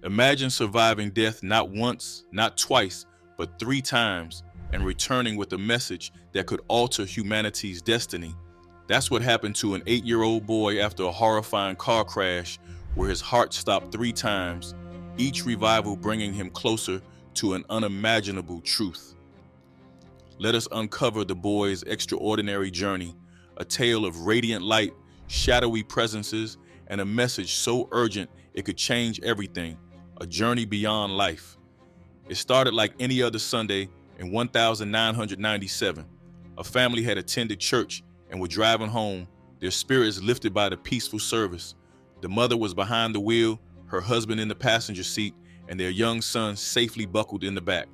Imagine surviving death not once, not twice, but 3 times, and returning with a message that could alter humanity's destiny. That's what happened to an 8-year-old boy after a horrifying car crash where his heart stopped 3 times, each revival bringing him closer to an unimaginable truth. Let us uncover the boy's extraordinary journey, a tale of radiant light, shadowy presences, and a message so urgent it could change everything, a journey beyond life. It started like any other Sunday in 1997. A family had attended church and were driving home, their spirits lifted by the peaceful service. The mother was behind the wheel, her husband in the passenger seat, and their young son safely buckled in the back.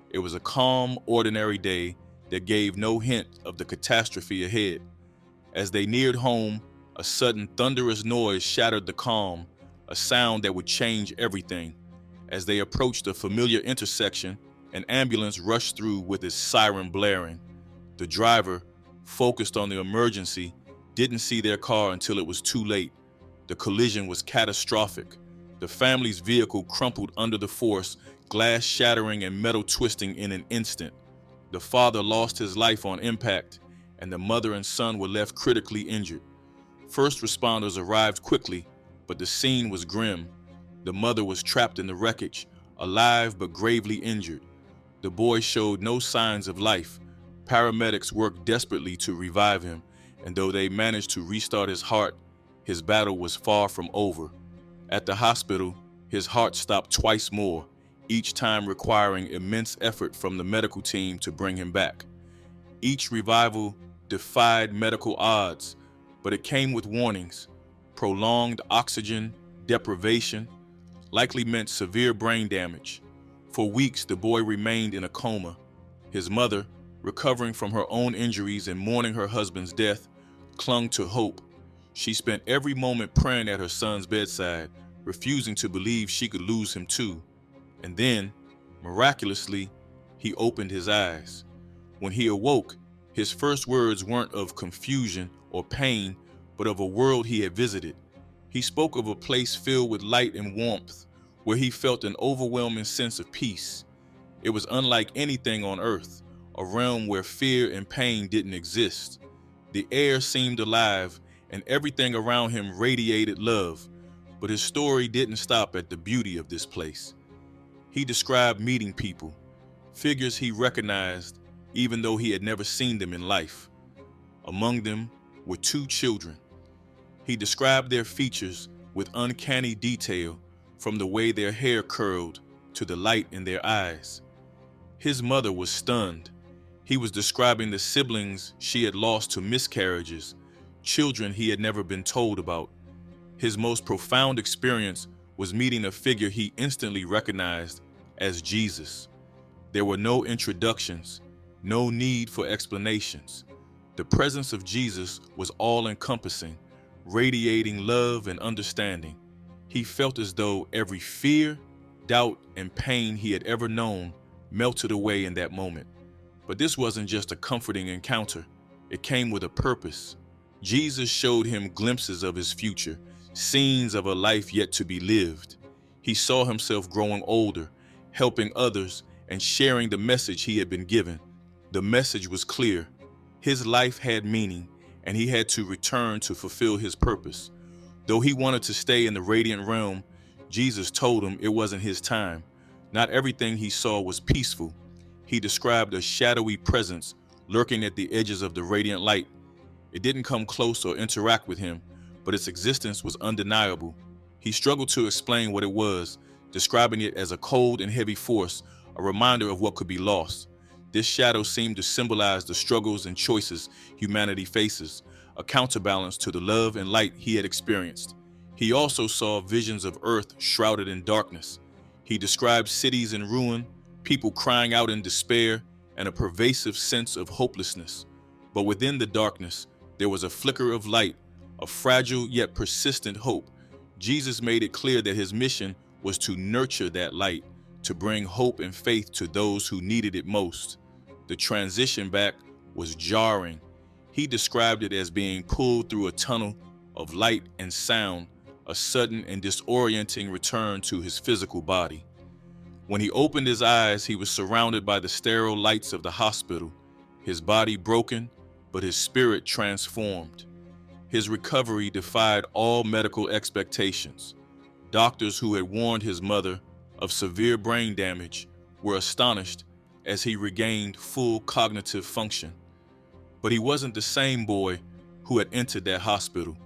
It was a calm, ordinary day that gave no hint of the catastrophe ahead. As they neared home, a sudden thunderous noise shattered the calm, a sound that would change everything. As they approached a familiar intersection, an ambulance rushed through with its siren blaring. The driver, focused on the emergency, didn't see their car until it was too late. The collision was catastrophic. The family's vehicle crumpled under the force, glass shattering and metal twisting in an instant. The father lost his life on impact, and the mother and son were left critically injured. First responders arrived quickly, but the scene was grim. The mother was trapped in the wreckage, alive but gravely injured. The boy showed no signs of life. Paramedics worked desperately to revive him, and though they managed to restart his heart, his battle was far from over. At the hospital, his heart stopped twice more, each time requiring immense effort from the medical team to bring him back. Each revival defied medical odds, but it came with warnings. Prolonged oxygen deprivation likely meant severe brain damage. For weeks, the boy remained in a coma. His mother, recovering from her own injuries and mourning her husband's death, clung to hope. She spent every moment praying at her son's bedside, refusing to believe she could lose him too. And then, miraculously, he opened his eyes. When he awoke, his first words weren't of confusion or pain, but of a world he had visited. He spoke of a place filled with light and warmth, where he felt an overwhelming sense of peace. It was unlike anything on earth, a realm where fear and pain didn't exist. The air seemed alive, and everything around him radiated love. But his story didn't stop at the beauty of this place. He described meeting people, figures he recognized even though he had never seen them in life. Among them were 2 children. He described their features with uncanny detail, from the way their hair curled to the light in their eyes. His mother was stunned. He was describing the siblings she had lost to miscarriages, children he had never been told about. His most profound experience was meeting a figure he instantly recognized as Jesus. There were no introductions, no need for explanations. The presence of Jesus was all-encompassing, radiating love and understanding. He felt as though every fear, doubt, and pain he had ever known melted away in that moment. But this wasn't just a comforting encounter. It came with a purpose. Jesus showed him glimpses of his future, scenes of a life yet to be lived. He saw himself growing older, helping others, and sharing the message he had been given. The message was clear. His life had meaning, and he had to return to fulfill his purpose. Though he wanted to stay in the radiant realm, Jesus told him it wasn't his time. Not everything he saw was peaceful. He described a shadowy presence lurking at the edges of the radiant light. It didn't come close or interact with him, but its existence was undeniable. He struggled to explain what it was, describing it as a cold and heavy force, a reminder of what could be lost. This shadow seemed to symbolize the struggles and choices humanity faces, a counterbalance to the love and light he had experienced. He also saw visions of earth shrouded in darkness. He described cities in ruin, people crying out in despair, and a pervasive sense of hopelessness. But within the darkness, there was a flicker of light, a fragile yet persistent hope. Jesus made it clear that his mission was to nurture that light, to bring hope and faith to those who needed it most. The transition back was jarring. He described it as being pulled through a tunnel of light and sound, a sudden and disorienting return to his physical body. When he opened his eyes, he was surrounded by the sterile lights of the hospital, his body broken, but his spirit transformed. His recovery defied all medical expectations. Doctors who had warned his mother of severe brain damage were astonished as he regained full cognitive function. But he wasn't the same boy who had entered that hospital.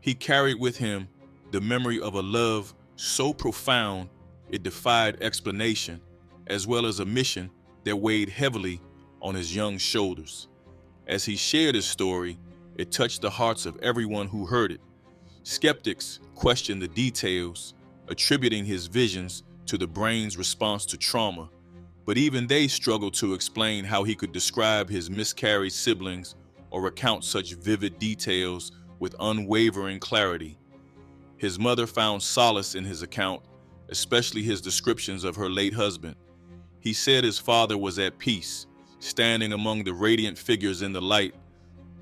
He carried with him the memory of a love so profound it defied explanation, as well as a mission that weighed heavily on his young shoulders. As he shared his story, it touched the hearts of everyone who heard it. Skeptics questioned the details, attributing his visions to the brain's response to trauma, but even they struggled to explain how he could describe his miscarried siblings or recount such vivid details with unwavering clarity. His mother found solace in his account, especially his descriptions of her late husband. He said his father was at peace, standing among the radiant figures in the light.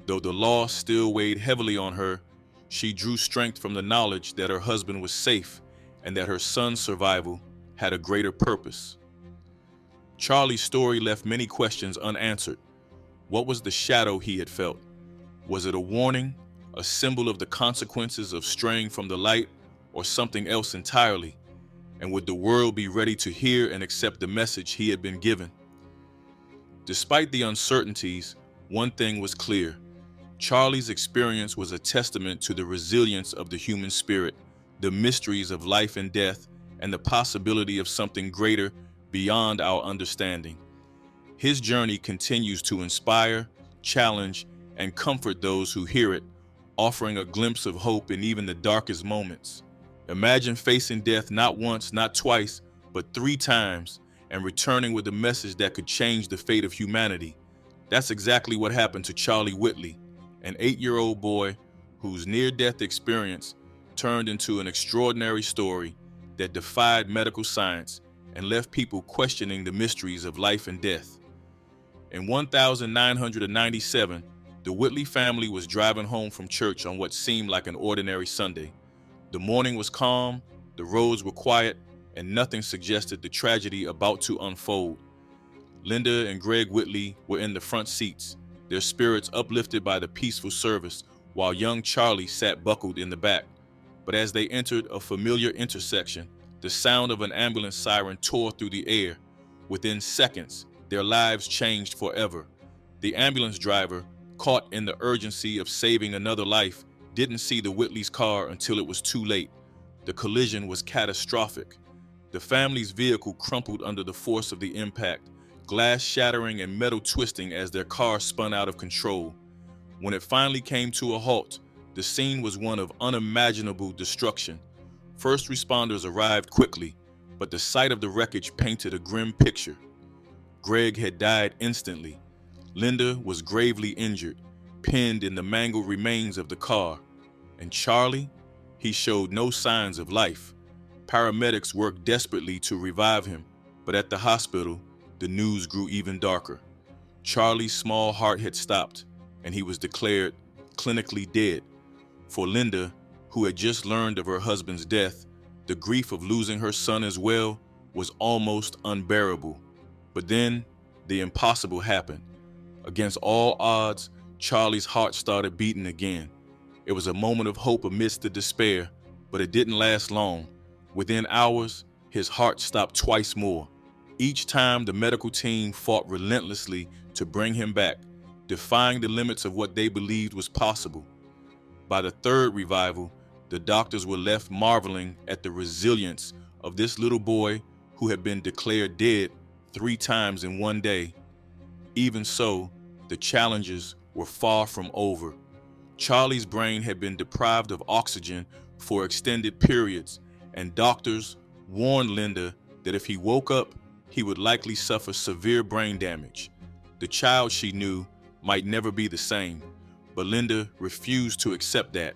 Though the loss still weighed heavily on her, she drew strength from the knowledge that her husband was safe and that her son's survival had a greater purpose. Charlie's story left many questions unanswered. What was the shadow he had felt? Was it a warning, a symbol of the consequences of straying from the light, or something else entirely? And would the world be ready to hear and accept the message he had been given? Despite the uncertainties, one thing was clear. Charlie's experience was a testament to the resilience of the human spirit, the mysteries of life and death, and the possibility of something greater beyond our understanding. His journey continues to inspire, challenge, and comfort those who hear it, offering a glimpse of hope in even the darkest moments. Imagine facing death not once, not twice, but 3 times, and returning with a message that could change the fate of humanity. That's exactly what happened to Charlie Whitley, an 8-year-old boy whose near-death experience turned into an extraordinary story that defied medical science and left people questioning the mysteries of life and death. In 1997, the Whitley family was driving home from church on what seemed like an ordinary Sunday. The morning was calm, the roads were quiet, and nothing suggested the tragedy about to unfold. Linda and Greg Whitley were in the front seats, their spirits uplifted by the peaceful service, while young Charlie sat buckled in the back. But as they entered a familiar intersection, the sound of an ambulance siren tore through the air. Within seconds, their lives changed forever. The ambulance driver, caught in the urgency of saving another life, didn't see the Whitley's car until it was too late. The collision was catastrophic. The family's vehicle crumpled under the force of the impact, glass shattering and metal twisting as their car spun out of control. When it finally came to a halt, the scene was one of unimaginable destruction. First responders arrived quickly, but the sight of the wreckage painted a grim picture. Greg had died instantly. Linda was gravely injured, pinned in the mangled remains of the car. And Charlie? He showed no signs of life. Paramedics worked desperately to revive him, but at the hospital, the news grew even darker. Charlie's small heart had stopped, and he was declared clinically dead. For Linda, who had just learned of her husband's death, the grief of losing her son as well was almost unbearable. But then, the impossible happened. Against all odds, Charlie's heart started beating again. It was a moment of hope amidst the despair, but it didn't last long. Within hours, his heart stopped twice more. Each time, the medical team fought relentlessly to bring him back, defying the limits of what they believed was possible. By the third revival, the doctors were left marveling at the resilience of this little boy who had been declared dead 3 times in one day. Even so, the challenges were far from over. Charlie's brain had been deprived of oxygen for extended periods, and doctors warned Linda that if he woke up, he would likely suffer severe brain damage. The child, she knew, might never be the same, but Linda refused to accept that.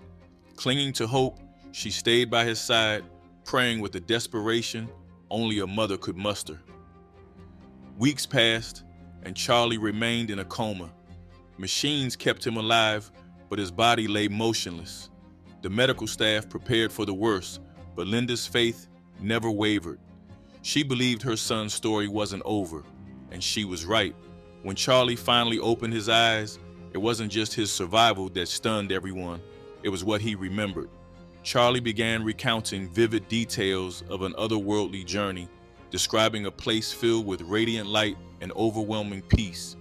Clinging to hope, she stayed by his side, praying with the desperation only a mother could muster. Weeks passed, and Charlie remained in a coma. Machines kept him alive, but his body lay motionless. The medical staff prepared for the worst, but Linda's faith never wavered. She believed her son's story wasn't over, and she was right. When Charlie finally opened his eyes, it wasn't just his survival that stunned everyone, it was what he remembered. Charlie began recounting vivid details of an otherworldly journey, describing a place filled with radiant light and overwhelming peace.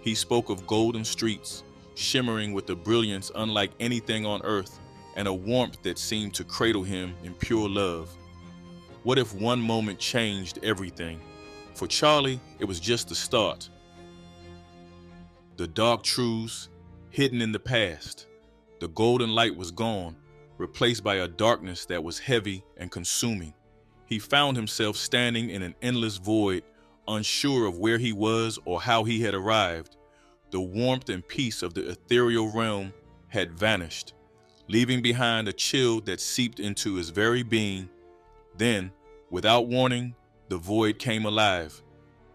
He spoke of golden streets, shimmering with a brilliance unlike anything on earth, and a warmth that seemed to cradle him in pure love. What if one moment changed everything? For Charlie, it was just the start. The dark truths hidden in the past. The golden light was gone, replaced by a darkness that was heavy and consuming. He found himself standing in an endless void, unsure of where he was or how he had arrived. The warmth and peace of the ethereal realm had vanished, leaving behind a chill that seeped into his very being. Then, without warning, the void came alive.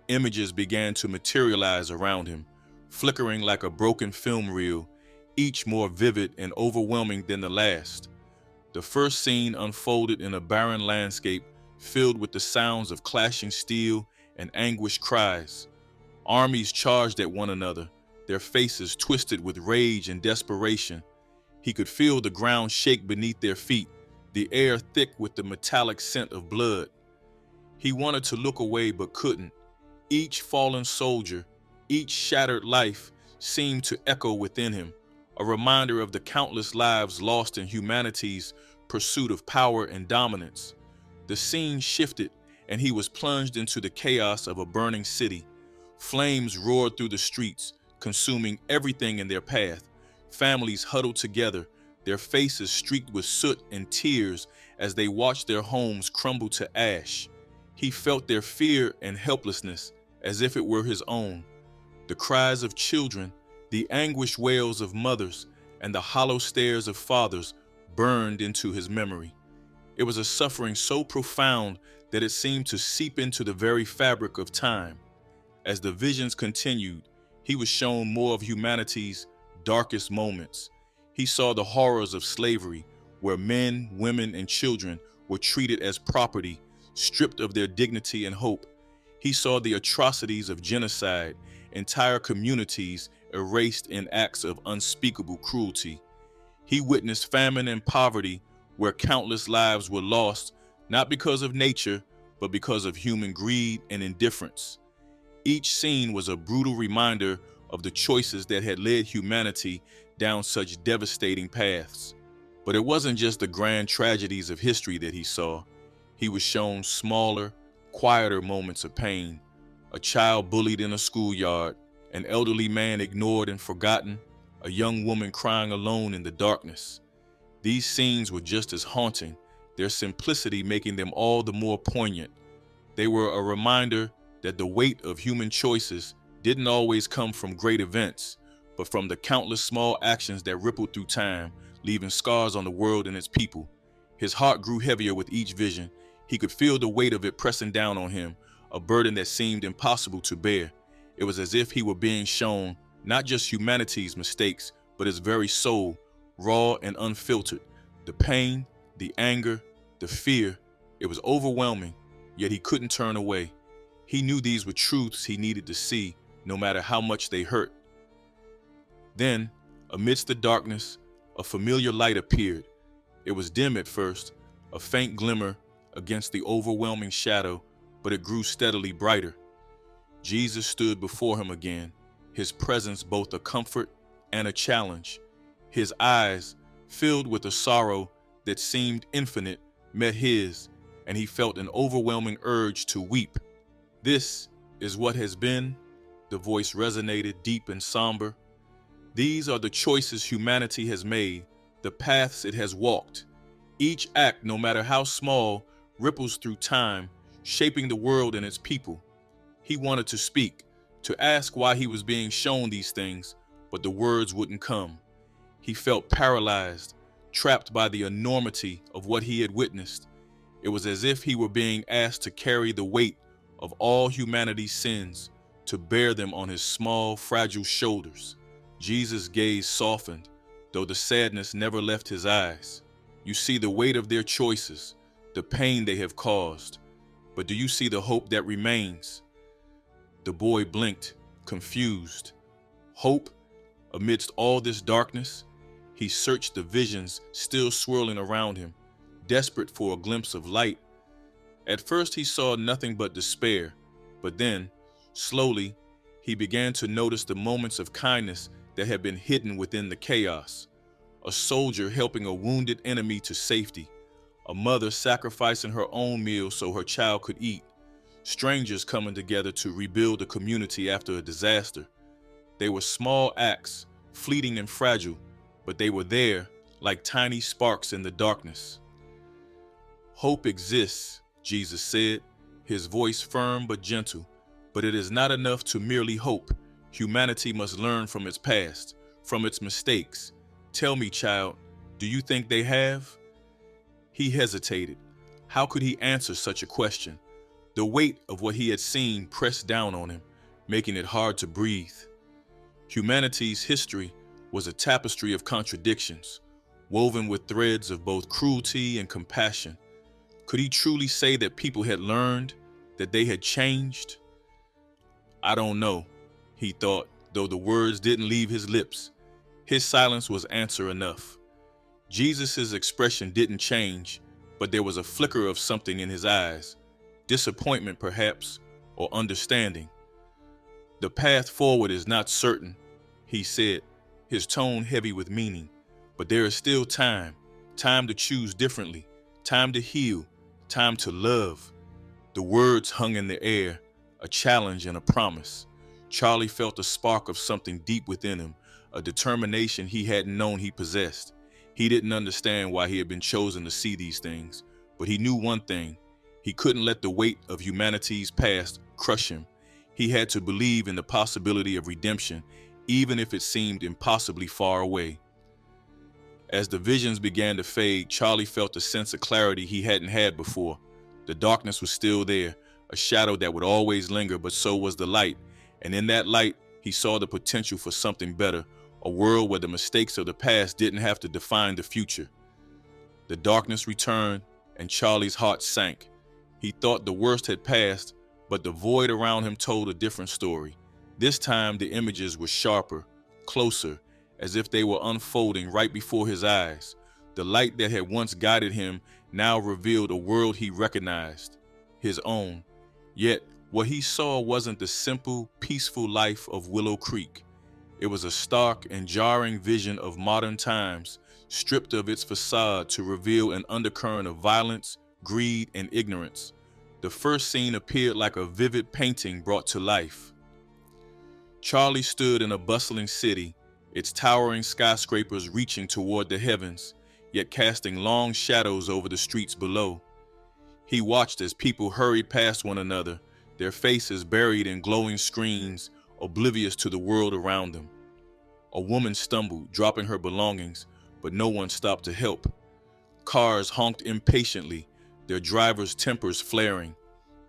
Images began to materialize around him, flickering like a broken film reel, each more vivid and overwhelming than the last. The first scene unfolded in a barren landscape filled with the sounds of clashing steel and anguished cries. Armies charged at one another, their faces twisted with rage and desperation. He could feel the ground shake beneath their feet, the air thick with the metallic scent of blood. He wanted to look away but couldn't. Each fallen soldier, each shattered life seemed to echo within him, a reminder of the countless lives lost in humanity's pursuit of power and dominance. The scene shifted, and he was plunged into the chaos of a burning city. Flames roared through the streets, consuming everything in their path. Families huddled together, their faces streaked with soot and tears as they watched their homes crumble to ash. He felt their fear and helplessness as if it were his own. The cries of children, the anguished wails of mothers, and the hollow stares of fathers burned into his memory. It was a suffering so profound that it seemed to seep into the very fabric of time. As the visions continued, he was shown more of humanity's darkest moments. He saw the horrors of slavery, where men, women, and children were treated as property, stripped of their dignity and hope. He saw the atrocities of genocide, entire communities erased in acts of unspeakable cruelty. He witnessed famine and poverty, where countless lives were lost, not because of nature, but because of human greed and indifference. Each scene was a brutal reminder of the choices that had led humanity down such devastating paths. But it wasn't just the grand tragedies of history that he saw. He was shown smaller, quieter moments of pain. A child bullied in a schoolyard, an elderly man ignored and forgotten, a young woman crying alone in the darkness. These scenes were just as haunting, their simplicity making them all the more poignant. They were a reminder that the weight of human choices didn't always come from great events, but from the countless small actions that rippled through time, leaving scars on the world and its people. His heart grew heavier with each vision. He could feel the weight of it pressing down on him, a burden that seemed impossible to bear. It was as if he were being shown not just humanity's mistakes, but his very soul, raw and unfiltered. The pain, the anger, the fear, it was overwhelming, yet he couldn't turn away. He knew these were truths he needed to see, no matter how much they hurt. Then, amidst the darkness, a familiar light appeared. It was dim at first, a faint glimmer against the overwhelming shadow, but it grew steadily brighter. Jesus stood before him again, his presence both a comfort and a challenge. His eyes, filled with a sorrow that seemed infinite, met his, and he felt an overwhelming urge to weep. "This is what has been," the voice resonated deep and somber. "These are the choices humanity has made, the paths it has walked. Each act, no matter how small, ripples through time, shaping the world and its people." He wanted to speak, to ask why he was being shown these things, but the words wouldn't come. He felt paralyzed, trapped by the enormity of what he had witnessed. It was as if he were being asked to carry the weight of all humanity's sins, to bear them on his small, fragile shoulders. Jesus' gaze softened, though the sadness never left his eyes. You see the weight of their choices, the pain they have caused. But do you see the hope that remains? The boy blinked, confused. Hope? Amidst all this darkness? He searched the visions still swirling around him, desperate for a glimpse of light. At first he saw nothing but despair, but then, slowly, he began to notice the moments of kindness that had been hidden within the chaos. A soldier helping a wounded enemy to safety, a mother sacrificing her own meal so her child could eat, strangers coming together to rebuild a community after a disaster. They were small acts, fleeting and fragile, but they were there like tiny sparks in the darkness. Hope exists, Jesus said, his voice firm but gentle, but it is not enough to merely hope. Humanity must learn from its past, from its mistakes. Tell me, child, do you think they have? He hesitated. How could he answer such a question? The weight of what he had seen pressed down on him, making it hard to breathe. Humanity's history was a tapestry of contradictions, woven with threads of both cruelty and compassion. Could he truly say that people had learned, that they had changed? I don't know, he thought, though the words didn't leave his lips. His silence was answer enough. Jesus' expression didn't change, but there was a flicker of something in his eyes, disappointment perhaps, or understanding. The path forward is not certain, he said, his tone heavy with meaning, but there is still time to choose differently, time to heal, time to love. The words hung in the air, a challenge and a promise. Charlie felt a spark of something deep within him, a determination he hadn't known he possessed. He didn't understand why he had been chosen to see these things, but he knew one thing. He couldn't let the weight of humanity's past crush him. He had to believe in the possibility of redemption, even if it seemed impossibly far away. As the visions began to fade, Charlie felt a sense of clarity he hadn't had before. The darkness was still there, a shadow that would always linger, but so was the light. And in that light, he saw the potential for something better, a world where the mistakes of the past didn't have to define the future. The darkness returned, and Charlie's heart sank. He thought the worst had passed, but the void around him told a different story. This time, the images were sharper, closer, as if they were unfolding right before his eyes. The light that had once guided him now revealed a world he recognized, his own. Yet, what he saw wasn't the simple, peaceful life of Willow Creek. It was a stark and jarring vision of modern times, stripped of its facade to reveal an undercurrent of violence, greed, and ignorance. The first scene appeared like a vivid painting brought to life. Charlie stood in a bustling city, its towering skyscrapers reaching toward the heavens, yet casting long shadows over the streets below. He watched as people hurried past one another, their faces buried in glowing screens, oblivious to the world around them. A woman stumbled, dropping her belongings, but no one stopped to help. Cars honked impatiently, their drivers' tempers flaring.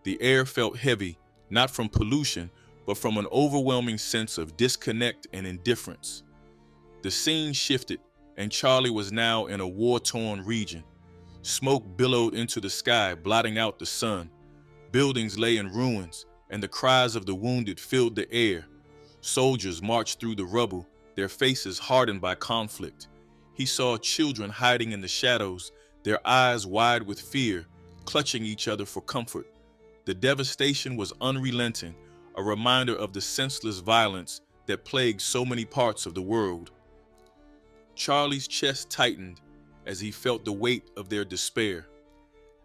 The air felt heavy, not from pollution, but from an overwhelming sense of disconnect and indifference. The scene shifted, and Charlie was now in a war-torn region. Smoke billowed into the sky, blotting out the sun. Buildings lay in ruins, and the cries of the wounded filled the air. Soldiers marched through the rubble, their faces hardened by conflict. He saw children hiding in the shadows, their eyes wide with fear, clutching each other for comfort. The devastation was unrelenting, a reminder of the senseless violence that plagued so many parts of the world. Charlie's chest tightened as he felt the weight of their despair.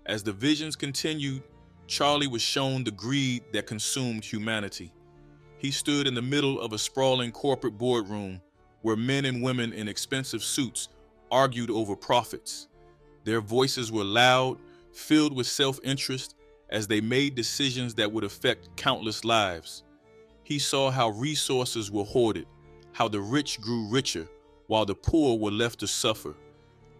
As the visions continued, Charlie was shown the greed that consumed humanity. He stood in the middle of a sprawling corporate boardroom where men and women in expensive suits argued over profits. Their voices were loud, filled with self-interest as they made decisions that would affect countless lives. He saw how resources were hoarded, how the rich grew richer while the poor were left to suffer.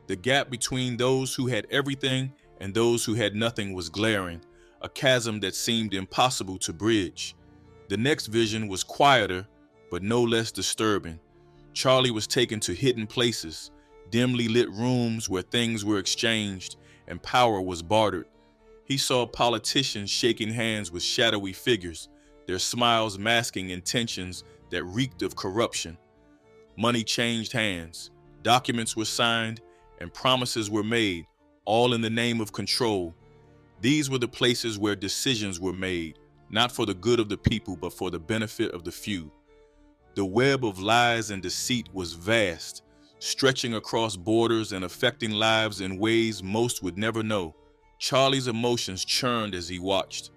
The gap between those who had everything and those who had nothing was glaring, a chasm that seemed impossible to bridge. The next vision was quieter, but no less disturbing. Charlie was taken to hidden places, dimly lit rooms where things were exchanged and power was bartered. He saw politicians shaking hands with shadowy figures, their smiles masking intentions that reeked of corruption. Money changed hands, documents were signed, and promises were made, all in the name of control. These were the places where decisions were made, not for the good of the people, but for the benefit of the few. The web of lies and deceit was vast, stretching across borders and affecting lives in ways most would never know. Charlie's emotions churned as he watched.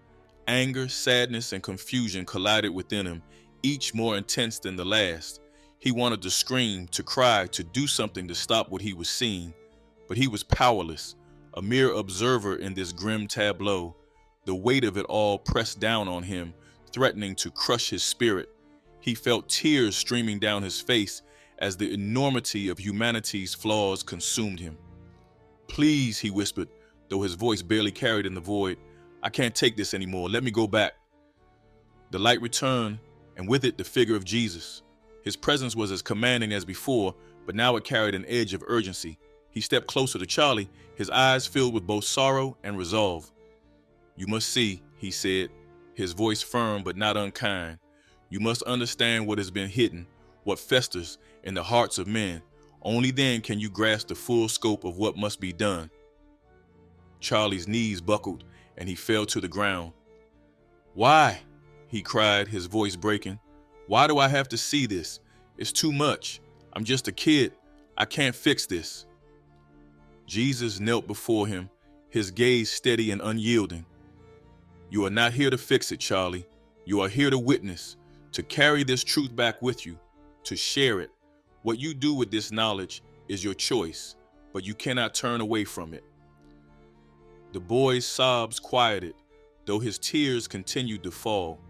Anger, sadness, and confusion collided within him, each more intense than the last. He wanted to scream, to cry, to do something to stop what he was seeing, but he was powerless, a mere observer in this grim tableau. The weight of it all pressed down on him, threatening to crush his spirit. He felt tears streaming down his face as the enormity of humanity's flaws consumed him. "Please," he whispered, though his voice barely carried in the void, "I can't take this anymore. Let me go back." The light returned, and with it the figure of Jesus. His presence was as commanding as before, but now it carried an edge of urgency. He stepped closer to Charlie, his eyes filled with both sorrow and resolve. "You must see," he said, his voice firm but not unkind. "You must understand what has been hidden, what festers in the hearts of men. Only then can you grasp the full scope of what must be done." Charlie's knees buckled, and he fell to the ground. "Why?" he cried, his voice breaking. "Why do I have to see this? It's too much. I'm just a kid. I can't fix this." Jesus knelt before him, his gaze steady and unyielding. "You are not here to fix it, Charlie. You are here to witness, to carry this truth back with you, to share it. What you do with this knowledge is your choice, but you cannot turn away from it." The boy's sobs quieted, though his tears continued to fall.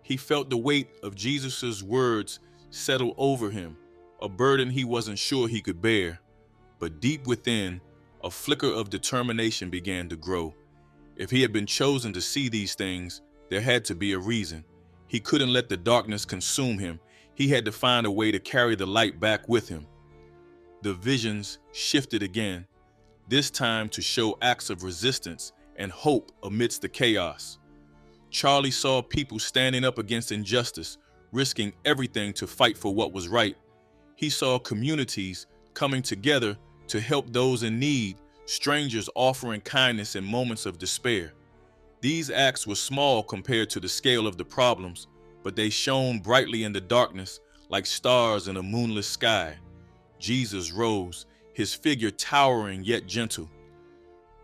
He felt the weight of Jesus' words settle over him, a burden he wasn't sure he could bear. But deep within, a flicker of determination began to grow. If he had been chosen to see these things, there had to be a reason. He couldn't let the darkness consume him. He had to find a way to carry the light back with him. The visions shifted again, this time to show acts of resistance and hope amidst the chaos. Charlie saw people standing up against injustice, risking everything to fight for what was right. He saw communities coming together to help those in need, strangers offering kindness in moments of despair. These acts were small compared to the scale of the problems, but they shone brightly in the darkness like stars in a moonless sky. Jesus rose, his figure towering yet gentle.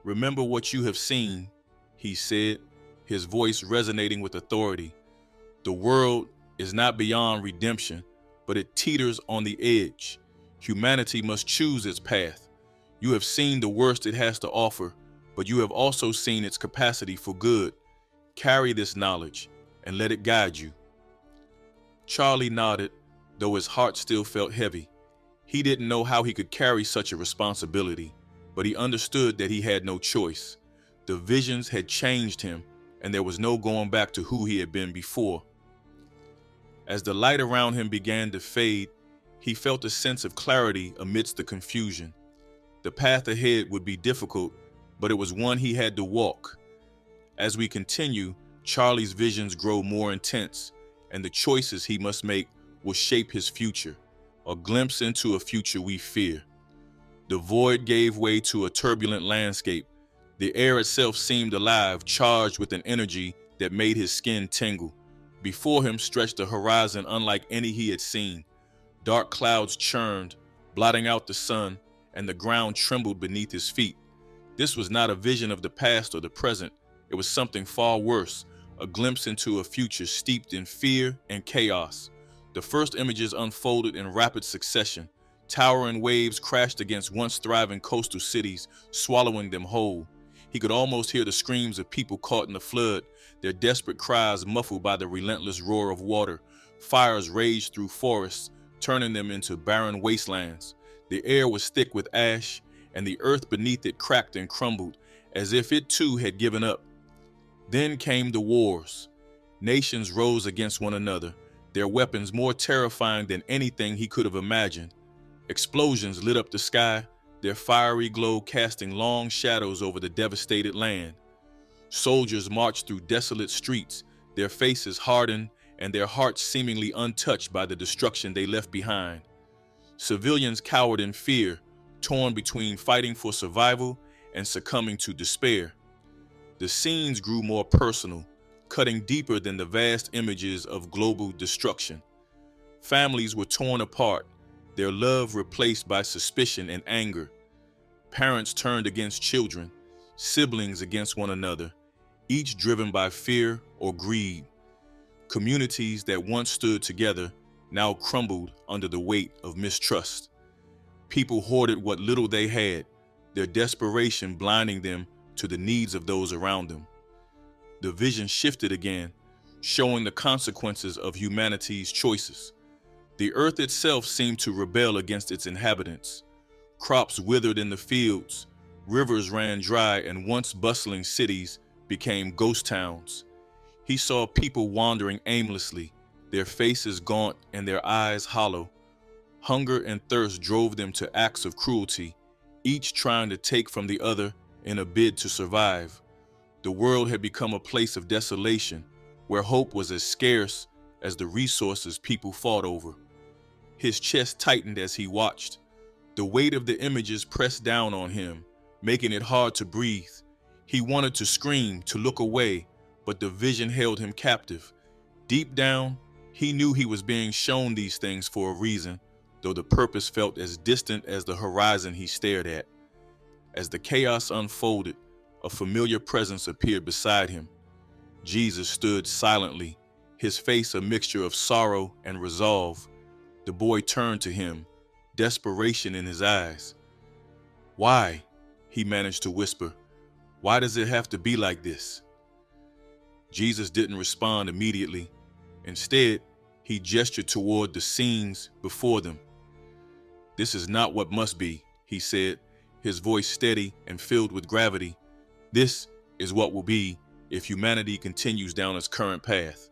"Remember what you have seen," he said, his voice resonating with authority. "The world is not beyond redemption, but it teeters on the edge. Humanity must choose its path. You have seen the worst it has to offer, but you have also seen its capacity for good. Carry this knowledge and let it guide you." Charlie nodded, though his heart still felt heavy. He didn't know how he could carry such a responsibility, but he understood that he had no choice. The visions had changed him, and there was no going back to who he had been before. As the light around him began to fade, he felt a sense of clarity amidst the confusion. The path ahead would be difficult, but it was one he had to walk. As we continue, Charlie's visions grow more intense, and the choices he must make will shape his future, a glimpse into a future we fear. The void gave way to a turbulent landscape. The air itself seemed alive, charged with an energy that made his skin tingle. Before him stretched a horizon unlike any he had seen. Dark clouds churned, blotting out the sun, and the ground trembled beneath his feet. This was not a vision of the past or the present. It was something far worse, a glimpse into a future steeped in fear and chaos. The first images unfolded in rapid succession. Towering waves crashed against once thriving coastal cities, swallowing them whole. He could almost hear the screams of people caught in the flood, their desperate cries muffled by the relentless roar of water. Fires raged through forests, turning them into barren wastelands. The air was thick with ash, and the earth beneath it cracked and crumbled, as if it too had given up. Then came the wars. Nations rose against one another, their weapons more terrifying than anything he could have imagined. Explosions lit up the sky, their fiery glow casting long shadows over the devastated land. Soldiers marched through desolate streets, their faces hardened and their hearts seemingly untouched by the destruction they left behind. Civilians cowered in fear, torn between fighting for survival and succumbing to despair. The scenes grew more personal, cutting deeper than the vast images of global destruction. Families were torn apart, their love replaced by suspicion and anger. Parents turned against children, siblings against one another, each driven by fear or greed. Communities that once stood together now crumbled under the weight of mistrust. People hoarded what little they had, their desperation blinding them to the needs of those around them. The vision shifted again, showing the consequences of humanity's choices. The earth itself seemed to rebel against its inhabitants. Crops withered in the fields, rivers ran dry, and once bustling cities became ghost towns. He saw people wandering aimlessly, their faces gaunt and their eyes hollow. Hunger and thirst drove them to acts of cruelty, each trying to take from the other in a bid to survive. The world had become a place of desolation, where hope was as scarce as the resources people fought over. His chest tightened as he watched. The weight of the images pressed down on him, making it hard to breathe. He wanted to scream, to look away, but the vision held him captive. Deep down, he knew he was being shown these things for a reason, though the purpose felt as distant as the horizon he stared at. As the chaos unfolded, a familiar presence appeared beside him. Jesus stood silently, his face a mixture of sorrow and resolve. The boy turned to him, desperation in his eyes. "Why?" he managed to whisper. "Why does it have to be like this?" Jesus didn't respond immediately. Instead, he gestured toward the scenes before them. "This is not what must be," he said, his voice steady and filled with gravity. "This is what will be if humanity continues down its current path.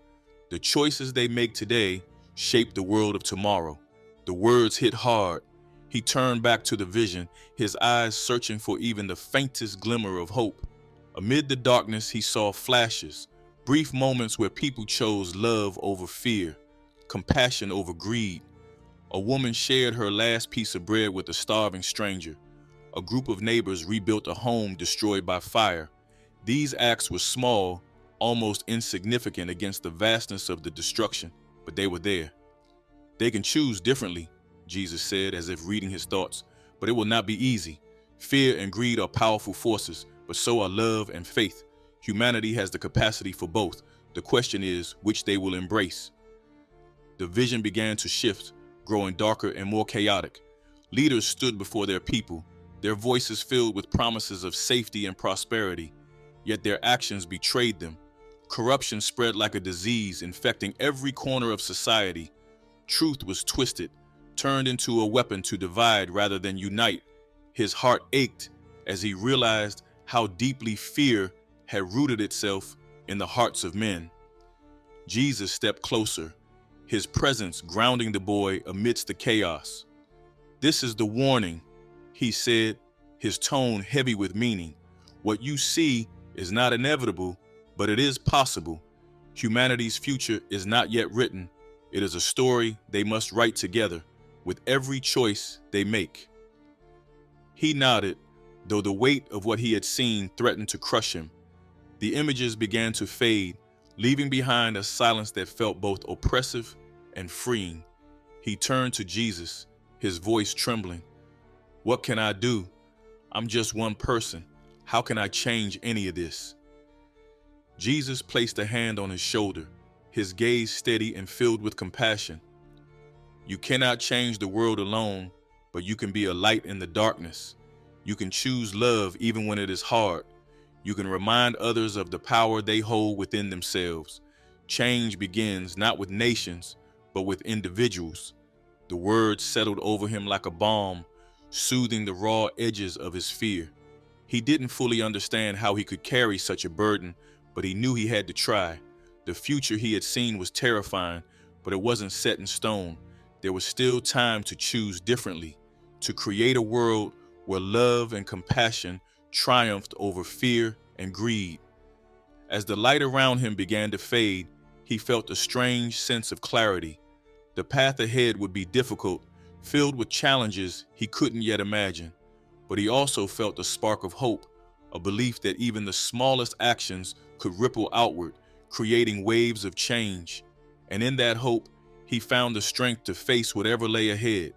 The choices they make today shape the world of tomorrow." The words hit hard. He turned back to the vision, his eyes searching for even the faintest glimmer of hope. Amid the darkness, he saw flashes, brief moments where people chose love over fear, compassion over greed. A woman shared her last piece of bread with a starving stranger. A group of neighbors rebuilt a home destroyed by fire. These acts were small, almost insignificant against the vastness of the destruction, but they were there. "They can choose differently," Jesus said, as if reading his thoughts, "but it will not be easy. Fear and greed are powerful forces, but so are love and faith. Humanity has the capacity for both. The question is which they will embrace." The vision began to shift, growing darker and more chaotic. Leaders stood before their people, their voices filled with promises of safety and prosperity, yet their actions betrayed them. Corruption spread like a disease, infecting every corner of society. Truth was twisted, turned into a weapon to divide rather than unite. His heart ached as he realized how deeply fear had rooted itself in the hearts of men. Jesus stepped closer, his presence grounding the boy amidst the chaos. "This is the warning," he said, his tone heavy with meaning. "What you see is not inevitable, but it is possible. Humanity's future is not yet written. It is a story they must write together, with every choice they make." He nodded, though the weight of what he had seen threatened to crush him. The images began to fade, leaving behind a silence that felt both oppressive and freeing. He turned to Jesus, his voice trembling. "What can I do? I'm just one person. How can I change any of this?" Jesus placed a hand on his shoulder, his gaze steady and filled with compassion. "You cannot change the world alone, but you can be a light in the darkness. You can choose love even when it is hard. You can remind others of the power they hold within themselves. Change begins not with nations, but with individuals." The words settled over him like a balm, soothing the raw edges of his fear. He didn't fully understand how he could carry such a burden, but he knew he had to try. The future he had seen was terrifying, but it wasn't set in stone. There was still time to choose differently. to create a world where love and compassion triumphed over fear and greed. As the light around him began to fade, he felt a strange sense of clarity. The path ahead would be difficult, filled with challenges he couldn't yet imagine. But he also felt a spark of hope, a belief that even the smallest actions could ripple outward, creating waves of change. And in that hope, he found the strength to face whatever lay ahead.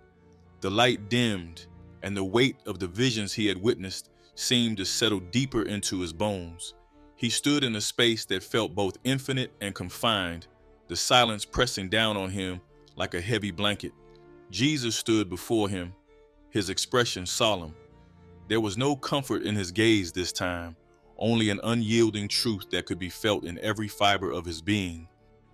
The light dimmed, and the weight of the visions he had witnessed seemed to settle deeper into his bones. He stood in a space that felt both infinite and confined, the silence pressing down on him like a heavy blanket. Jesus stood before him, his expression solemn. There was no comfort in his gaze this time, only an unyielding truth that could be felt in every fiber of his being.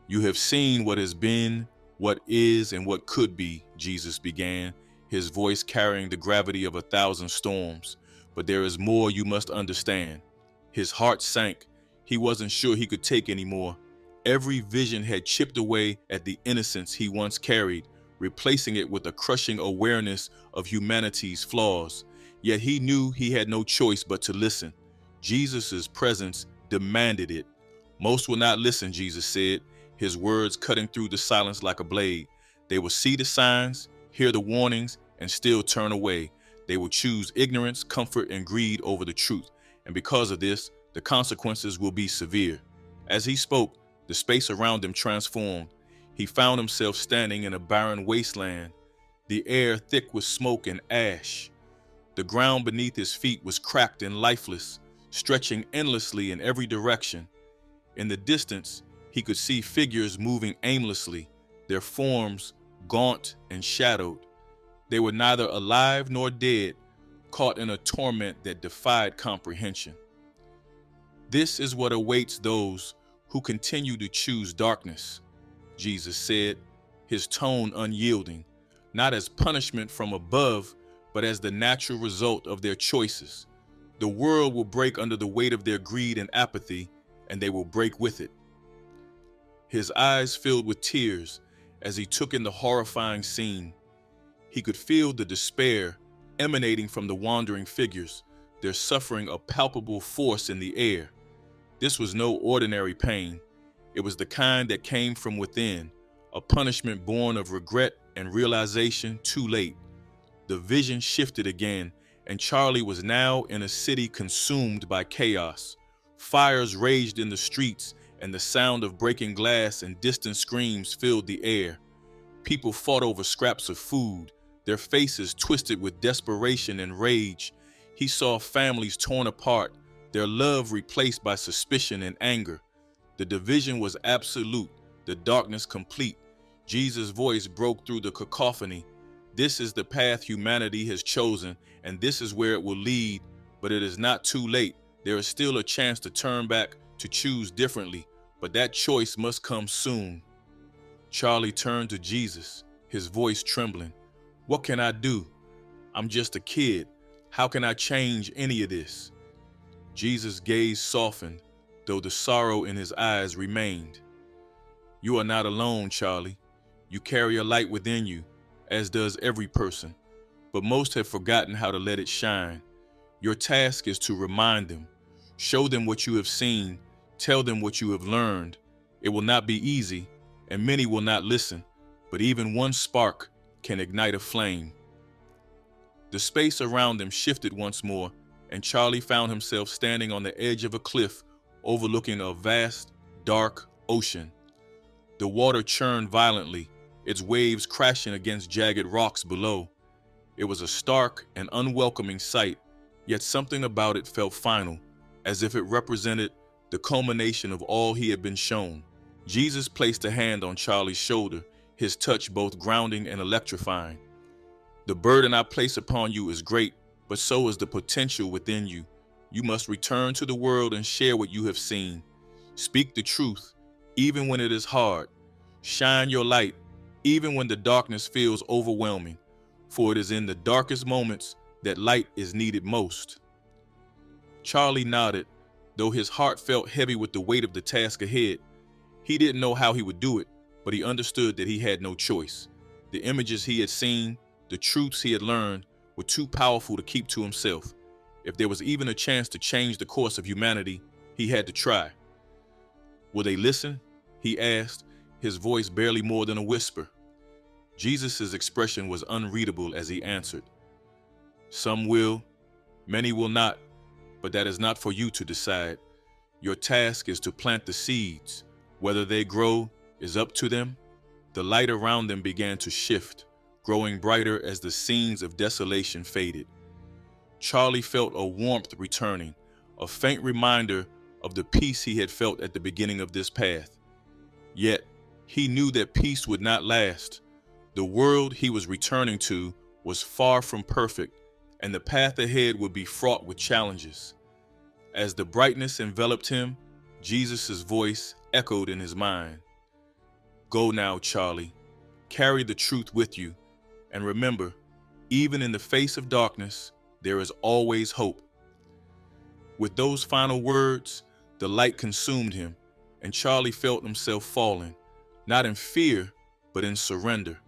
"You have seen what has been, what is, and what could be," Jesus began, his voice carrying the gravity of 1,000 storms. "But there is more you must understand." His heart sank. He wasn't sure he could take anymore. Every vision had chipped away at the innocence he once carried, replacing it with a crushing awareness of humanity's flaws. Yet he knew he had no choice but to listen. Jesus' presence demanded it. "Most will not listen," Jesus said, his words cutting through the silence like a blade. "They will see the signs, hear the warnings, and still turn away. They will choose ignorance, comfort, and greed over the truth. And because of this, the consequences will be severe." As he spoke, the space around him transformed. He found himself standing in a barren wasteland, the air thick with smoke and ash. The ground beneath his feet was cracked and lifeless, stretching endlessly in every direction. In the distance, he could see figures moving aimlessly, their forms gaunt and shadowed. They were neither alive nor dead, caught in a torment that defied comprehension. "This is what awaits those who continue to choose darkness," Jesus said, his tone unyielding, not as punishment from above, but as the natural result of their choices. The world will break under the weight of their greed and apathy, and they will break with it. His eyes filled with tears as he took in the horrifying scene. He could feel the despair emanating from the wandering figures, their suffering a palpable force in the air. This was no ordinary pain. It was the kind that came from within, a punishment born of regret and realization too late. The vision shifted again, and Charlie was now in a city consumed by chaos. Fires raged in the streets, and the sound of breaking glass and distant screams filled the air. People fought over scraps of food, their faces twisted with desperation and rage. He saw families torn apart, their love replaced by suspicion and anger. The division was absolute, the darkness complete. Jesus' voice broke through the cacophony. "This is the path humanity has chosen, and this is where it will lead. But it is not too late. There is still a chance to turn back, to choose differently. But that choice must come soon." Charlie turned to Jesus, his voice trembling. "What can I do? I'm just a kid. How can I change any of this?" Jesus' gaze softened, though the sorrow in his eyes remained. "You are not alone, Charlie. You carry a light within you, as does every person, but most have forgotten how to let it shine. Your task is to remind them, show them what you have seen, tell them what you have learned. It will not be easy, and many will not listen, but even one spark can ignite a flame." The space around them shifted once more, and Charlie found himself standing on the edge of a cliff overlooking a vast, dark ocean. The water churned violently, its waves crashing against jagged rocks below. It was a stark and unwelcoming sight, yet something about it felt final, as if it represented the culmination of all he had been shown. Jesus placed a hand on Charlie's shoulder, his touch both grounding and electrifying. "The burden I place upon you is great, but so is the potential within you. You must return to the world and share what you have seen. Speak the truth, even when it is hard. Shine your light, even when the darkness feels overwhelming, for it is in the darkest moments that light is needed most." Charlie nodded, though his heart felt heavy with the weight of the task ahead. He didn't know how he would do it, but he understood that he had no choice. The images he had seen, the truths he had learned, were too powerful to keep to himself. If there was even a chance to change the course of humanity, he had to try. Will they listen? He asked, his voice barely more than a whisper. Jesus' expression was unreadable as he answered. Some will, many will not, but that is not for you to decide. Your task is to plant the seeds. Whether they grow is up to them. The light around them began to shift, growing brighter as the scenes of desolation faded. Charlie felt a warmth returning, a faint reminder of the peace he had felt at the beginning of this path. Yet, he knew that peace would not last. The world he was returning to was far from perfect, and the path ahead would be fraught with challenges. As the brightness enveloped him, Jesus' voice echoed in his mind. Go now, Charlie. Carry the truth with you. And remember, even in the face of darkness, there is always hope. With those final words, the light consumed him, and Charlie felt himself falling, not in fear, but in surrender.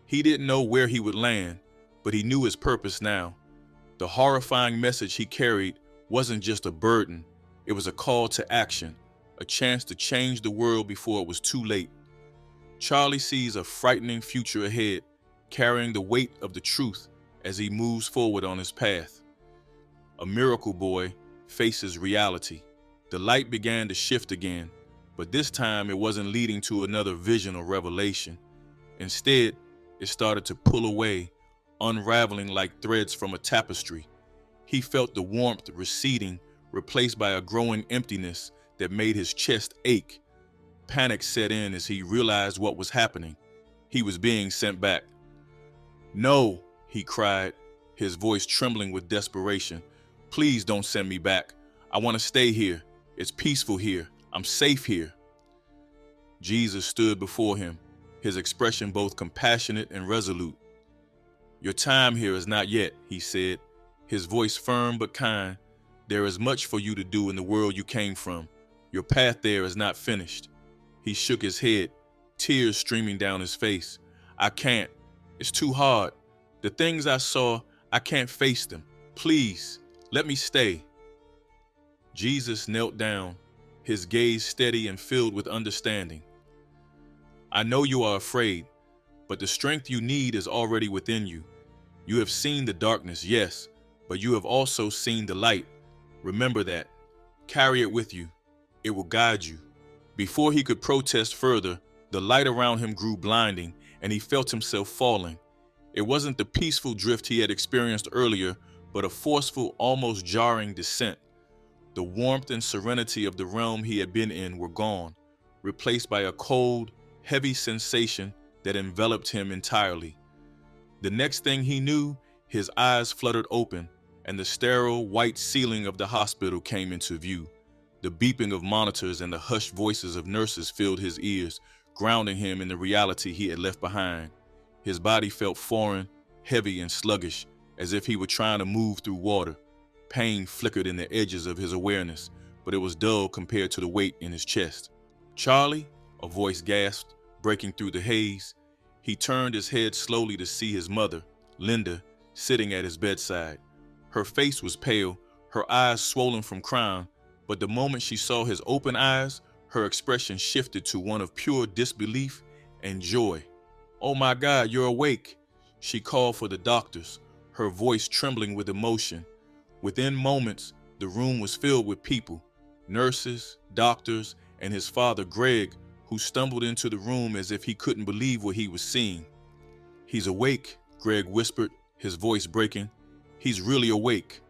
He didn't know where he would land, but he knew his purpose now. The horrifying message he carried wasn't just a burden, it was a call to action, a chance to change the world before it was too late. Charlie sees a frightening future ahead, carrying the weight of the truth as he moves forward on his path. A miracle boy faces reality. The light began to shift again, but this time it wasn't leading to another vision or revelation. Instead, it started to pull away, unraveling like threads from a tapestry. He felt the warmth receding, replaced by a growing emptiness that made his chest ache. Panic set in as he realized what was happening. He was being sent back. No, he cried, his voice trembling with desperation. Please don't send me back. I want to stay here. It's peaceful here. I'm safe here. Jesus stood before him, his expression both compassionate and resolute. Your time here is not yet, he said, his voice firm but kind. There is much for you to do in the world you came from. Your path there is not finished. He shook his head, tears streaming down his face. I can't. It's too hard. The things I saw, I can't face them. Please, let me stay. Jesus knelt down, his gaze steady and filled with understanding. I know you are afraid, but the strength you need is already within you. You have seen the darkness, yes, but you have also seen the light. Remember that. Carry it with you. It will guide you. Before he could protest further, the light around him grew blinding, and he felt himself falling. It wasn't the peaceful drift he had experienced earlier, but a forceful, almost jarring descent. The warmth and serenity of the realm he had been in were gone, replaced by a cold, heavy sensation that enveloped him entirely. The next thing he knew, his eyes fluttered open, and the sterile, white ceiling of the hospital came into view. The beeping of monitors and the hushed voices of nurses filled his ears, grounding him in the reality he had left behind. His body felt foreign, heavy and sluggish, as if he were trying to move through water. Pain flickered in the edges of his awareness, but it was dull compared to the weight in his chest. Charlie, a voice gasped, breaking through the haze. He turned his head slowly to see his mother, Linda, sitting at his bedside. Her face was pale, her eyes swollen from crying, but the moment she saw his open eyes, her expression shifted to one of pure disbelief and joy. Oh my God, you're awake. She called for the doctors, her voice trembling with emotion. Within moments, the room was filled with people, nurses, doctors, and his father, Greg, who stumbled into the room as if he couldn't believe what he was seeing. He's awake, Greg whispered, his voice breaking. He's really awake.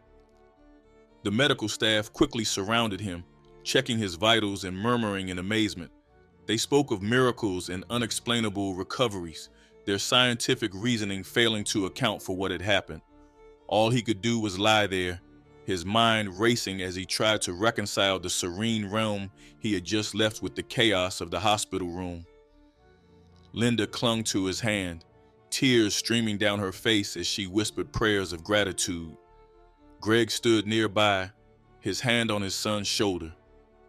The medical staff quickly surrounded him, checking his vitals and murmuring in amazement. They spoke of miracles and unexplainable recoveries, their scientific reasoning failing to account for what had happened. All he could do was lie there, his mind racing as he tried to reconcile the serene realm he had just left with the chaos of the hospital room. Linda clung to his hand, tears streaming down her face as she whispered prayers of gratitude. Greg stood nearby, his hand on his son's shoulder,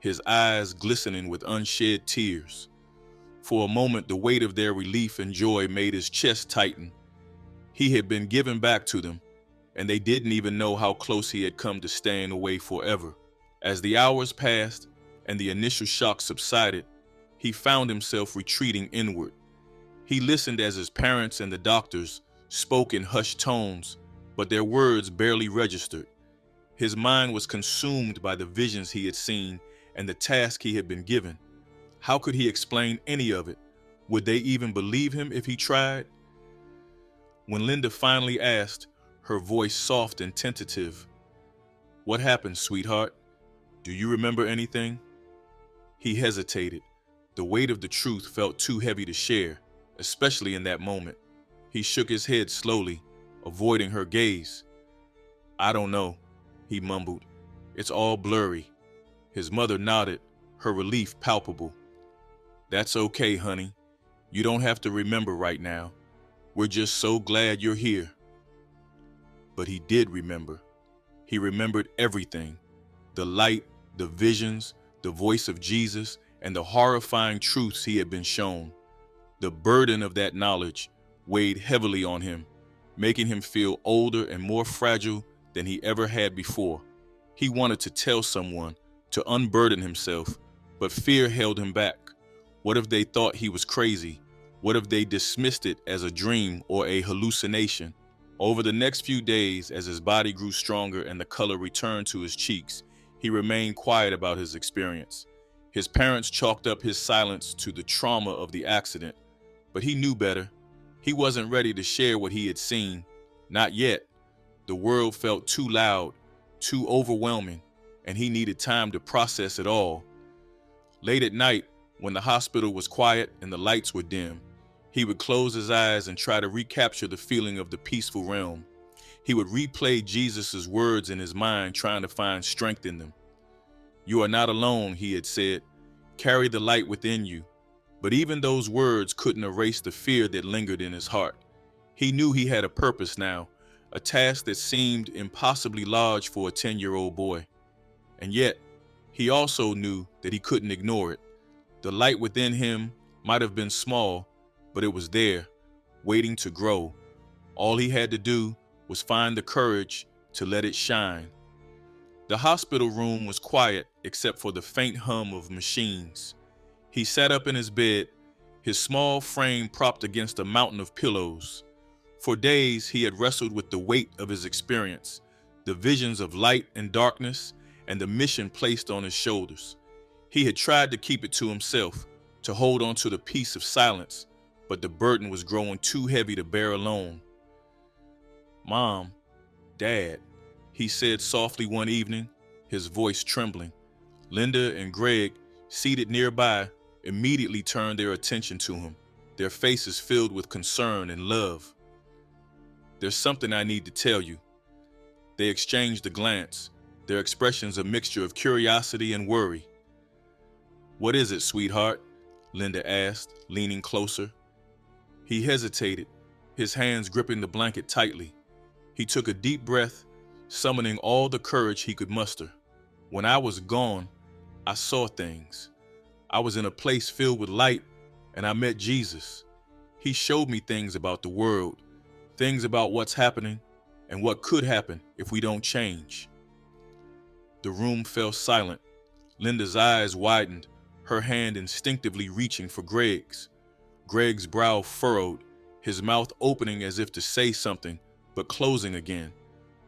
his eyes glistening with unshed tears. For a moment, the weight of their relief and joy made his chest tighten. He had been given back to them, and they didn't even know how close he had come to staying away forever. As the hours passed and the initial shock subsided, he found himself retreating inward. He listened as his parents and the doctors spoke in hushed tones, but their words barely registered. His mind was consumed by the visions he had seen and the task he had been given. How could he explain any of it? Would they even believe him if he tried? When Linda finally asked, her voice soft and tentative, "What happened, sweetheart? Do you remember anything?" He hesitated. The weight of the truth felt too heavy to share, especially in that moment. He shook his head slowly, avoiding her gaze. "I don't know," he mumbled. "It's all blurry." His mother nodded, her relief palpable. "That's okay, honey. You don't have to remember right now. We're just so glad you're here." But he did remember. He remembered everything. The light, the visions, the voice of Jesus, and the horrifying truths he had been shown. The burden of that knowledge weighed heavily on him, making him feel older and more fragile than he ever had before. He wanted to tell someone, to unburden himself, but fear held him back. What if they thought he was crazy? What if they dismissed it as a dream or a hallucination? Over the next few days, as his body grew stronger and the color returned to his cheeks, he remained quiet about his experience. His parents chalked up his silence to the trauma of the accident, but he knew better. He wasn't ready to share what he had seen. Not yet. The world felt too loud, too overwhelming, and he needed time to process it all. Late at night, when the hospital was quiet and the lights were dim, he would close his eyes and try to recapture the feeling of the peaceful realm. He would replay Jesus' words in his mind, trying to find strength in them. "You are not alone," he had said. "Carry the light within you." But even those words couldn't erase the fear that lingered in his heart. He knew he had a purpose now, a task that seemed impossibly large for a 10-year-old boy. And yet, he also knew that he couldn't ignore it. The light within him might have been small, but it was there, waiting to grow. All he had to do was find the courage to let it shine. The hospital room was quiet except for the faint hum of machines. He sat up in his bed, his small frame propped against a mountain of pillows. For days, he had wrestled with the weight of his experience, the visions of light and darkness, and the mission placed on his shoulders. He had tried to keep it to himself, to hold on to the peace of silence, but the burden was growing too heavy to bear alone. "Mom, Dad," he said softly one evening, his voice trembling. Linda and Greg, seated nearby, immediately turned their attention to him, their faces filled with concern and love. "There's something I need to tell you." They exchanged a glance, their expressions a mixture of curiosity and worry. "What is it, sweetheart?" Linda asked, leaning closer. He hesitated, his hands gripping the blanket tightly. He took a deep breath, summoning all the courage he could muster. "When I was gone, I saw things. I was in a place filled with light, and I met Jesus. He showed me things about the world, things about what's happening and what could happen if we don't change." The room fell silent. Linda's eyes widened, her hand instinctively reaching for Greg's. Greg's brow furrowed, his mouth opening as if to say something, but closing again.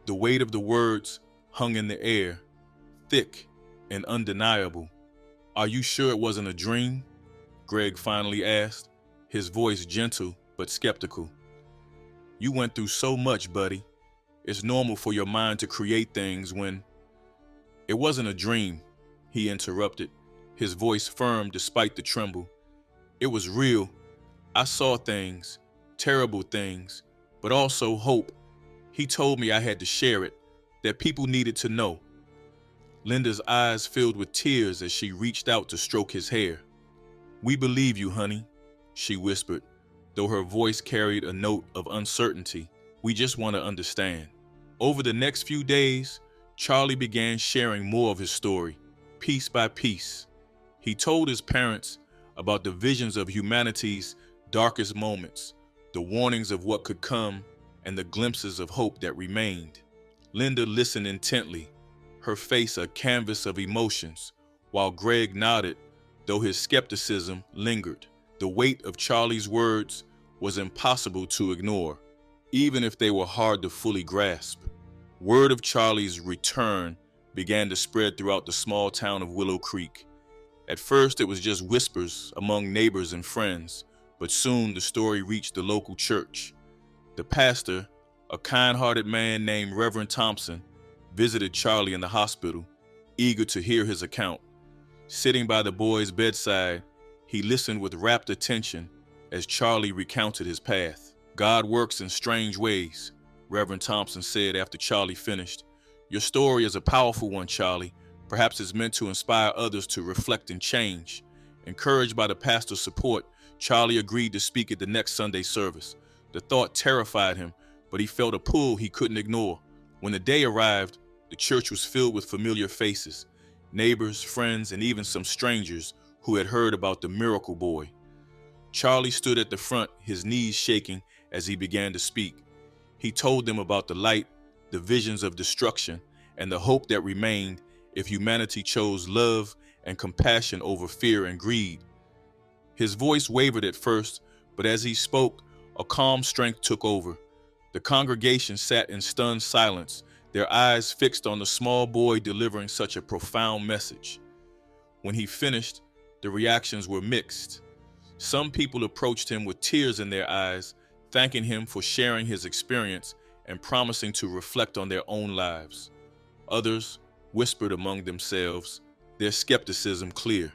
The weight of the words hung in the air, thick and undeniable. "Are you sure it wasn't a dream?" Greg finally asked, his voice gentle but skeptical. "You went through so much, buddy. It's normal for your mind to create things when—" "It wasn't a dream," he interrupted, his voice firm despite the tremble. "It was real. I saw things, terrible things, but also hope. He told me I had to share it, that people needed to know." Linda's eyes filled with tears as she reached out to stroke his hair. "We believe you, honey," she whispered, though her voice carried a note of uncertainty. "We just want to understand." Over the next few days, Charlie began sharing more of his story, piece by piece. He told his parents about the visions of humanity's darkest moments, the warnings of what could come, and the glimpses of hope that remained. Linda listened intently, her face a canvas of emotions, while Greg nodded, though his skepticism lingered. The weight of Charlie's words was impossible to ignore, even if they were hard to fully grasp. Word of Charlie's return began to spread throughout the small town of Willow Creek. At first, it was just whispers among neighbors and friends, but soon the story reached the local church. The pastor, a kind-hearted man named Reverend Thompson, visited Charlie in the hospital, eager to hear his account. Sitting by the boy's bedside, he listened with rapt attention as Charlie recounted his path. "God works in strange ways," Reverend Thompson said after Charlie finished. "Your story is a powerful one, Charlie. Perhaps it's meant to inspire others to reflect and change." Encouraged by the pastor's support, Charlie agreed to speak at the next Sunday service. The thought terrified him, but he felt a pull he couldn't ignore. When the day arrived, the church was filled with familiar faces, neighbors, friends, and even some strangers who had heard about the miracle boy. Charlie stood at the front, his knees shaking as he began to speak. He told them about the light, the visions of destruction, and the hope that remained if humanity chose love and compassion over fear and greed. His voice wavered at first, but as he spoke, a calm strength took over. The congregation sat in stunned silence, their eyes fixed on the small boy delivering such a profound message. When he finished, the reactions were mixed. Some people approached him with tears in their eyes, thanking him for sharing his experience and promising to reflect on their own lives. Others whispered among themselves, their skepticism clear.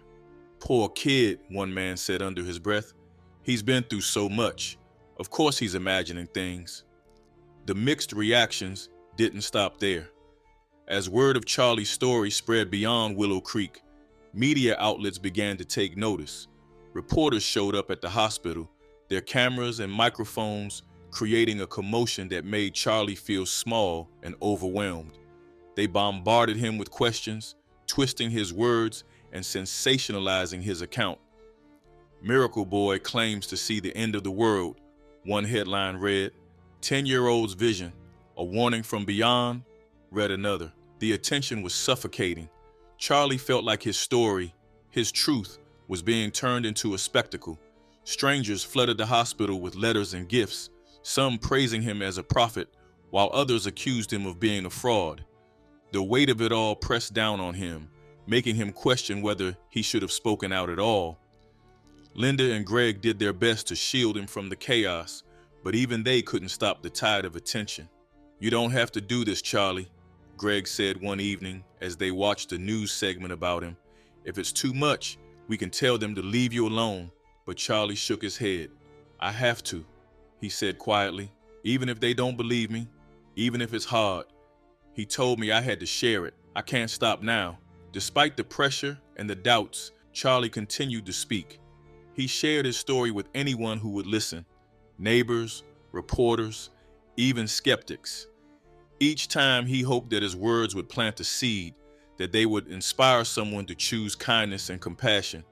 "Poor kid," one man said under his breath. "He's been through so much. Of course he's imagining things." The mixed reactions didn't stop there. As word of Charlie's story spread beyond Willow Creek, media outlets began to take notice. Reporters showed up at the hospital, their cameras and microphones creating a commotion that made Charlie feel small and overwhelmed. They bombarded him with questions, twisting his words and sensationalizing his account. "Miracle Boy claims to see the end of the world," one headline read. "10-year-old's vision, a warning from beyond," read another. The attention was suffocating. Charlie felt like his story, his truth, was being turned into a spectacle. Strangers flooded the hospital with letters and gifts, some praising him as a prophet, while others accused him of being a fraud. The weight of it all pressed down on him, making him question whether he should have spoken out at all. Linda and Greg did their best to shield him from the chaos, but even they couldn't stop the tide of attention. "You don't have to do this, Charlie," Greg said one evening as they watched a news segment about him. "If it's too much, we can tell them to leave you alone." But Charlie shook his head. "I have to," he said quietly, "even if they don't believe me, even if it's hard. He told me I had to share it. I can't stop now." Despite the pressure and the doubts, Charlie continued to speak. He shared his story with anyone who would listen, neighbors, reporters, even skeptics. Each time he hoped that his words would plant a seed, that they would inspire someone to choose kindness and compassion.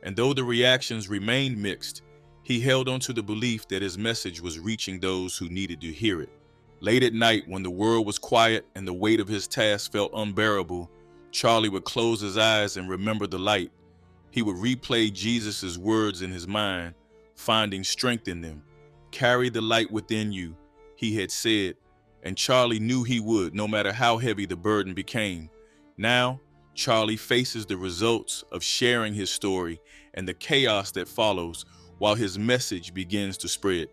And though the reactions remained mixed, he held on to the belief that his message was reaching those who needed to hear it. Late at night, when the world was quiet and the weight of his task felt unbearable, Charlie would close his eyes and remember the light. He would replay Jesus' words in his mind, finding strength in them. "Carry the light within you," he had said, and Charlie knew he would, no matter how heavy the burden became. Now, Charlie faces the results of sharing his story and the chaos that follows while his message begins to spread.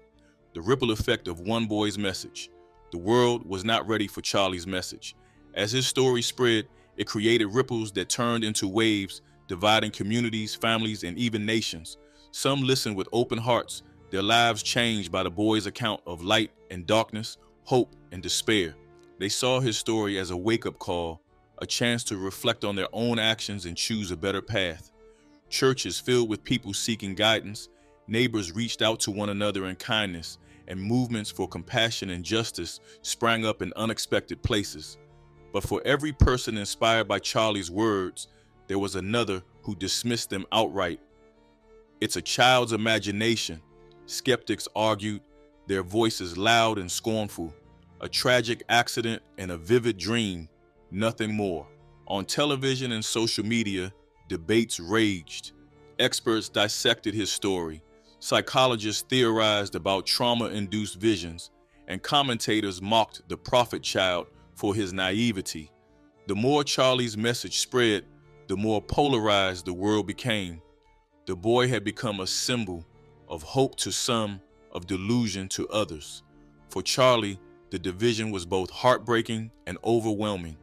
The ripple effect of one boy's message. The world was not ready for Charlie's message. As his story spread, it created ripples that turned into waves, dividing communities, families, and even nations. Some listened with open hearts, their lives changed by the boy's account of light and darkness, hope and despair. They saw his story as a wake-up call, a chance to reflect on their own actions and choose a better path. Churches filled with people seeking guidance, neighbors reached out to one another in kindness, and movements for compassion and justice sprang up in unexpected places. But for every person inspired by Charlie's words, there was another who dismissed them outright. "It's a child's imagination," skeptics argued. their voices loud and scornful, a tragic accident and a vivid dream, nothing more. On television and social media, debates raged. Experts dissected his story. Psychologists theorized about trauma-induced visions, and commentators mocked the prophet child for his naivety. The more Charlie's message spread, the more polarized the world became. The boy had become a symbol of hope to some, of delusion to others. For Charlie, the division was both heartbreaking and overwhelming.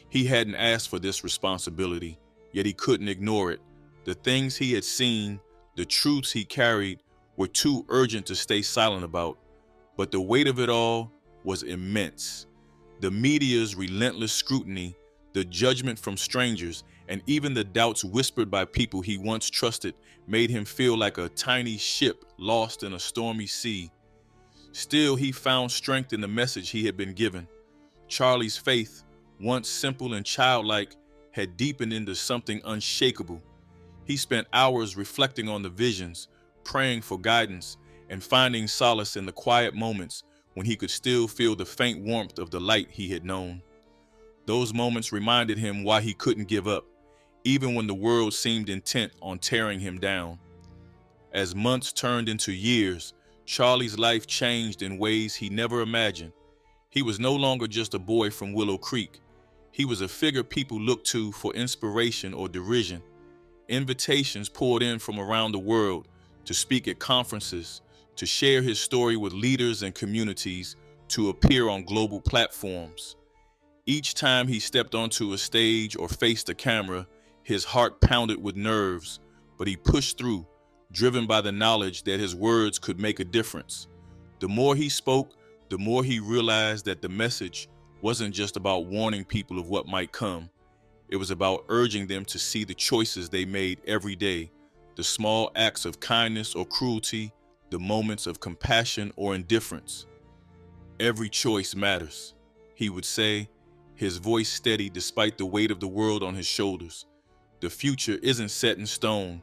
He hadn't asked for this responsibility, yet he couldn't ignore it. The things he had seen, the truths he carried, were too urgent to stay silent about. But the weight of it all was immense. The media's relentless scrutiny, the judgment from strangers, and even the doubts whispered by people he once trusted made him feel like a tiny ship lost in a stormy sea. Still, he found strength in the message he had been given. Charlie's faith, once simple and childlike, had deepened into something unshakable. He spent hours reflecting on the visions, praying for guidance, and finding solace in the quiet moments when he could still feel the faint warmth of the light he had known. Those moments reminded him why he couldn't give up, even when the world seemed intent on tearing him down. As months turned into years, Charlie's life changed in ways he never imagined. He was no longer just a boy from Willow Creek. He was a figure people looked to for inspiration or derision. Invitations poured in from around the world to speak at conferences, to share his story with leaders and communities, to appear on global platforms. Each time he stepped onto a stage or faced a camera, his heart pounded with nerves, but he pushed through, driven by the knowledge that his words could make a difference. The more he spoke, the more he realized that the message wasn't just about warning people of what might come. It was about urging them to see the choices they made every day, the small acts of kindness or cruelty, the moments of compassion or indifference. Every choice matters, he would say, his voice steady despite the weight of the world on his shoulders. The future isn't set in stone.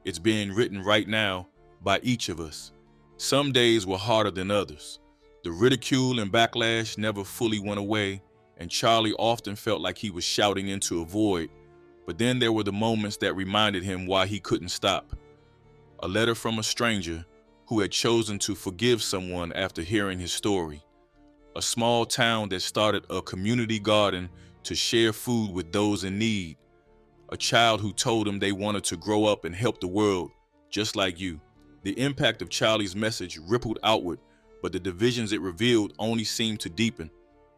It's being written right now by each of us. Some days were harder than others. The ridicule and backlash never fully went away, and Charlie often felt like he was shouting into a void. But then there were the moments that reminded him why he couldn't stop. A letter from a stranger who had chosen to forgive someone after hearing his story. A small town that started a community garden to share food with those in need. A child who told him they wanted to grow up and help the world, just like you. The impact of Charlie's message rippled outward, but the divisions it revealed only seemed to deepen.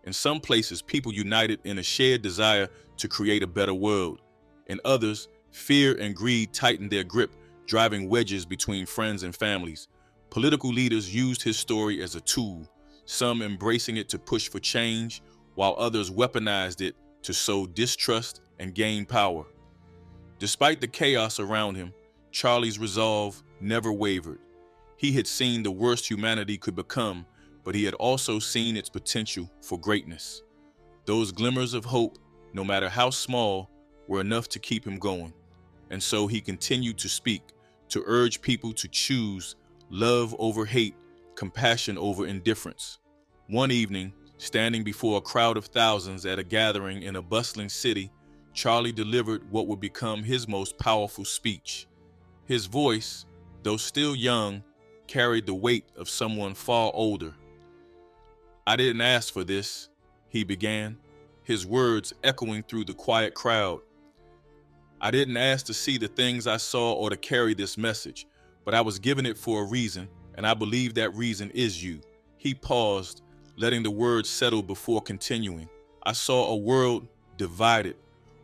In some places, people united in a shared desire to create a better world. In others, fear and greed tightened their grip, driving wedges between friends and families. Political leaders used his story as a tool, some embracing it to push for change, while others weaponized it to sow distrust and gain power. Despite the chaos around him, Charlie's resolve never wavered. He had seen the worst humanity could become, but he had also seen its potential for greatness. Those glimmers of hope, no matter how small, were enough to keep him going. And so he continued to speak, to urge people to choose love over hate, compassion over indifference. One evening, standing before a crowd of thousands at a gathering in a bustling city, Charlie delivered what would become his most powerful speech. His voice, though still young, carried the weight of someone far older. "I didn't ask for this," he began, his words echoing through the quiet crowd. "I didn't ask to see the things I saw or to carry this message, but I was given it for a reason, and I believe that reason is you." He paused, letting the words settle before continuing. "I saw a world divided,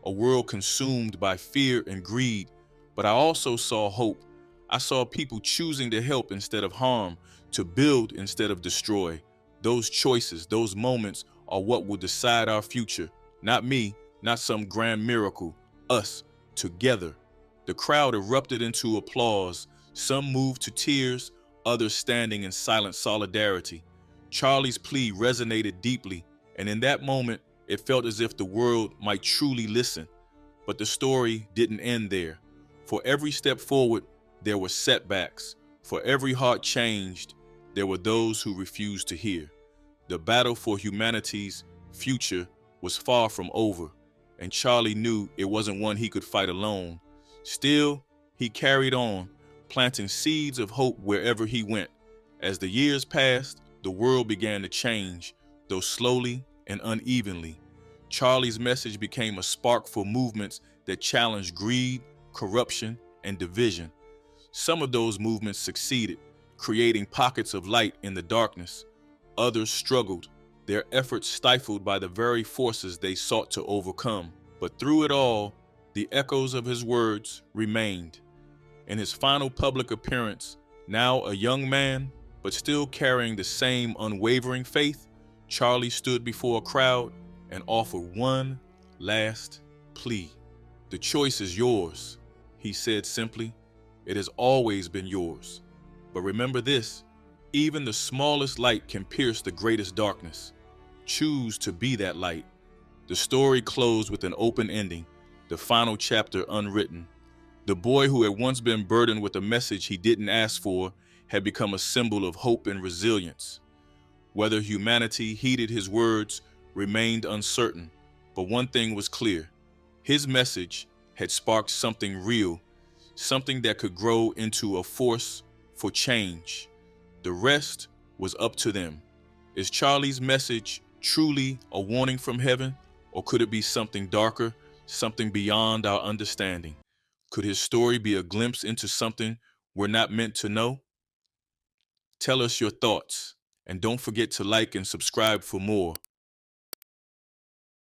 a world consumed by fear and greed, but I also saw hope. I saw people choosing to help instead of harm, to build instead of destroy. Those choices, those moments are what will decide our future. Not me, not some grand miracle, us, together." The crowd erupted into applause, some moved to tears, others standing in silent solidarity. Charlie's plea resonated deeply, and in that moment, it felt as if the world might truly listen. But the story didn't end there. For every step forward, there were setbacks. For every heart changed, there were those who refused to hear. The battle for humanity's future was far from over, and Charlie knew it wasn't one he could fight alone. Still, he carried on, planting seeds of hope wherever he went. As the years passed, the world began to change, though slowly and unevenly. Charlie's message became a spark for movements that challenged greed, corruption, and division. Some of those movements succeeded, creating pockets of light in the darkness. Others struggled, their efforts stifled by the very forces they sought to overcome. But through it all, the echoes of his words remained. In his final public appearance, now a young man, but still carrying the same unwavering faith, Charlie stood before a crowd and offered one last plea. "The choice is yours," he said simply. "It has always been yours. But remember this, even the smallest light can pierce the greatest darkness. Choose to be that light." The story closed with an open ending, the final chapter unwritten. The boy who had once been burdened with a message he didn't ask for had become a symbol of hope and resilience. Whether humanity heeded his words remained uncertain, but one thing was clear. His message had sparked something real, something that could grow into a force for change. The rest was up to them. Is Charlie's message truly a warning from heaven, or could it be something darker, something beyond our understanding? Could his story be a glimpse into something we're not meant to know? Tell us your thoughts, and don't forget to like and subscribe for more.